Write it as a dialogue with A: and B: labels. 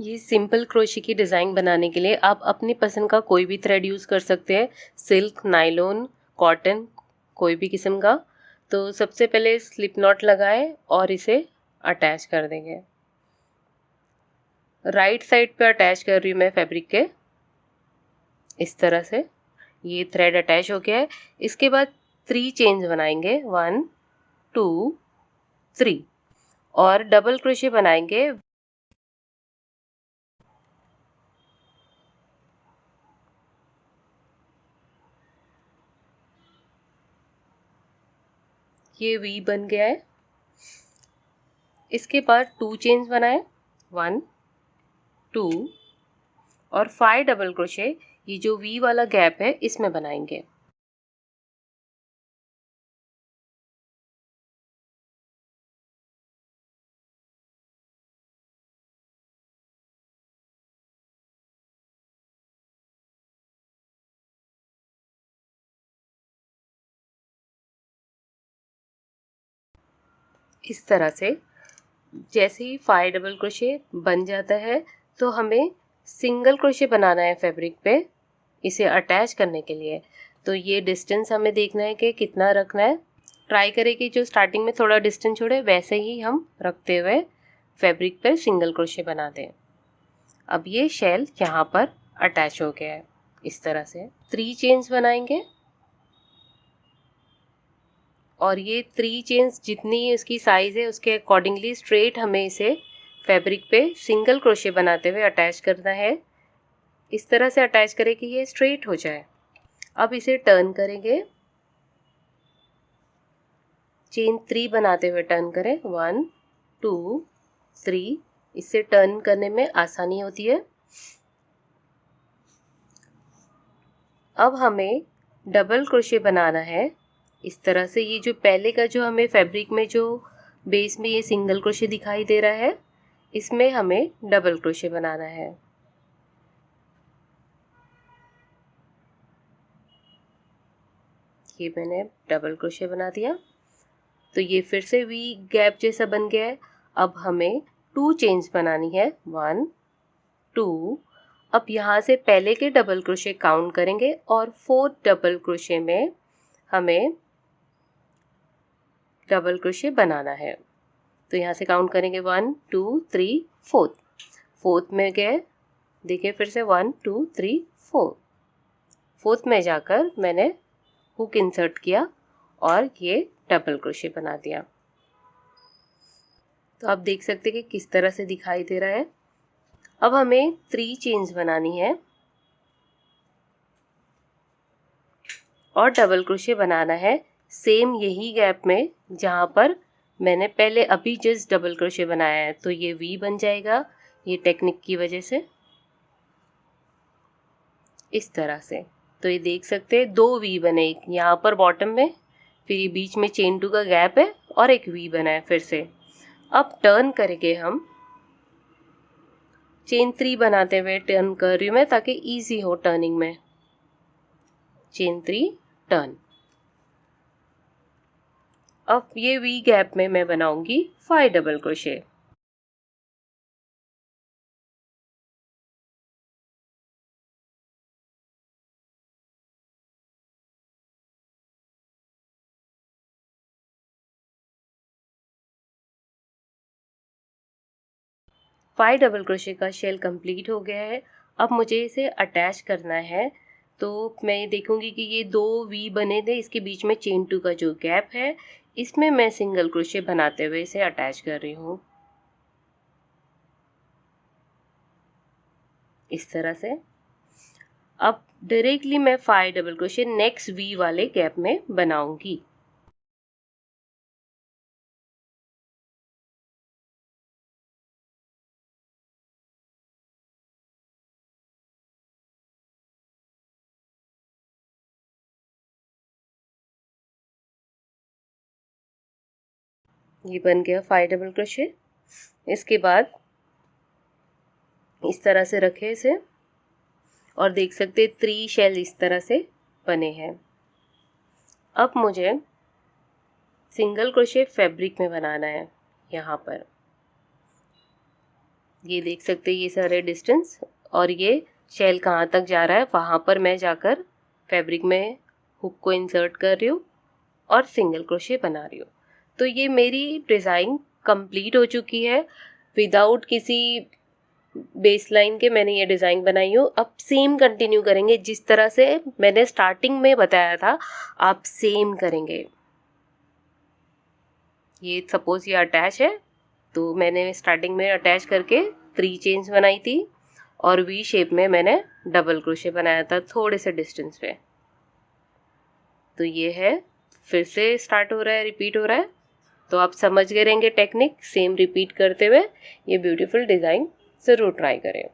A: ये simple crochet की design बनाने के लिए आप अपनी पसंद का कोई भी थ्रेड यूज़ कर सकते हैं, सिल्क, नायलॉन, कॉटन, कोई भी किस्म का। तो सबसे पहले स्लिप नॉट लगाएं और इसे अटैच कर देंगे। राइट साइड पे अटैच कर रही हूँ मैं फैब्रिक के, इस तरह से। ये थ्रेड अटैच हो गया है। इसके बाद 3 चेन्स बनाएंगे, 1 2 3 और डबल क्रोशे बनाएंगे। ये वी बन गया है। इसके बाद 2 चेन्स बनाएं, 1 2 और 5 डबल क्रोशे ये जो वी वाला गैप है इसमें बनाएंगे। इस तरह से जैसे ही 5 डबल क्रोशे बन जाता है तो हमें सिंगल क्रोशे बनाना है फैब्रिक पे, इसे अटैच करने के लिए। तो ये डिस्टेंस हमें देखना है कि कितना रखना है। ट्राई करें कि जो स्टार्टिंग में थोड़ा डिस्टेंस छोड़े वैसे ही हम रखते हुए फैब्रिक पर सिंगल क्रोशे बना दें। अब ये शेल यहाँ पर अटैच हो गया है। इस तरह से 3 चेन्स बनाएंगे और ये 3 चेन्स जितनी इसकी साइज़ है उसके अकॉर्डिंगली स्ट्रेट हमें इसे फैब्रिक पे सिंगल क्रोशे बनाते हुए अटैच करना है। इस तरह से अटैच करें कि ये स्ट्रेट हो जाए। अब इसे टर्न करेंगे, चेन 3 बनाते हुए टर्न करें, 1 2 3। इससे टर्न करने में आसानी होती है। अब हमें डबल क्रोशे बनाना है। इस तरह से ये जो पहले का जो हमें फैब्रिक में जो बेस में ये सिंगल क्रोशे दिखाई दे रहा है, इसमें हमें डबल क्रोशे बनाना है। ये मैंने डबल क्रोशे बना दिया। तो ये फिर से वी गैप जैसा बन गया है। अब हमें 2 चेन्स बनानी है, 1 2। अब यहाँ से पहले के डबल क्रोशे काउंट करेंगे और 4th डबल क्रोशे में हमें डबल क्रोशे बनाना है। तो यहाँ से काउंट करेंगे 1 2 3 4th में गए, देखिए फिर से 1 2 3 4। 4th में जाकर मैंने हुक इंसर्ट किया और ये डबल क्रोशे बना दिया। तो आप देख सकते हैं कि किस तरह से दिखाई दे रहा है। अब हमें 3 चेन्स बनानी है और डबल क्रोशे बनाना है सेम यही गैप में जहाँ पर मैंने पहले अभी जस्ट डबल क्रोशे बनाया है। तो ये वी बन जाएगा ये टेक्निक की वजह से, इस तरह से। तो ये देख सकते हैं 2 वी बने, एक यहाँ पर बॉटम में, फिर ये बीच में चेन 2 का गैप है और एक वी बना है फिर से। अब टर्न करेंगे हम, चेन 3 बनाते हुए टर्न कर रही हूँ मैं ताकि इजी हो टर्निंग में। Chain 3 turn. अब ये वी गैप में मैं बनाऊंगी 5 double crochet. Five double crochet का शेल कंप्लीट हो गया है। अब मुझे इसे अटैच करना है। तो मैं देखूंगी कि ये 2 वी बने थे, इसके बीच में चेन 2 का जो गैप है इसमें मैं सिंगल क्रोशे बनाते हुए इसे अटैच कर रही हूँ, इस तरह से। अब डायरेक्टली मैं 5 डबल क्रोशे नेक्स्ट वी वाले गैप में बनाऊंगी। ये बन गया 5 डबल क्रोशे। इसके बाद इस तरह से रखे इसे और देख सकते 3 शेल इस तरह से बने हैं। अब मुझे सिंगल क्रोशे फैब्रिक में बनाना है। यहाँ पर ये देख सकते हैं ये सारे डिस्टेंस, और ये शेल कहाँ तक जा रहा है वहाँ पर मैं जाकर फैब्रिक में हुक को इंसर्ट कर रही हूँ और सिंगल क्रोशे बना रही हूँ। तो ये मेरी डिज़ाइन कंप्लीट हो चुकी है। विदाउट किसी बेस लाइन के मैंने ये डिज़ाइन बनाई हूँ। अब सेम कंटिन्यू करेंगे, जिस तरह से मैंने स्टार्टिंग में बताया था आप सेम करेंगे। ये सपोज ये अटैच है, तो मैंने स्टार्टिंग में अटैच करके 3 चेन्स बनाई थी और वी शेप में मैंने डबल क्रोशे बनाया था थोड़े से डिस्टेंस पे। तो ये है, फिर से स्टार्ट हो रहा है, रिपीट हो रहा है। तो आप समझ गए रहेंगे टेक्निक, सेम रिपीट करते हुए ये ब्यूटीफुल डिज़ाइन ज़रूर ट्राई करें।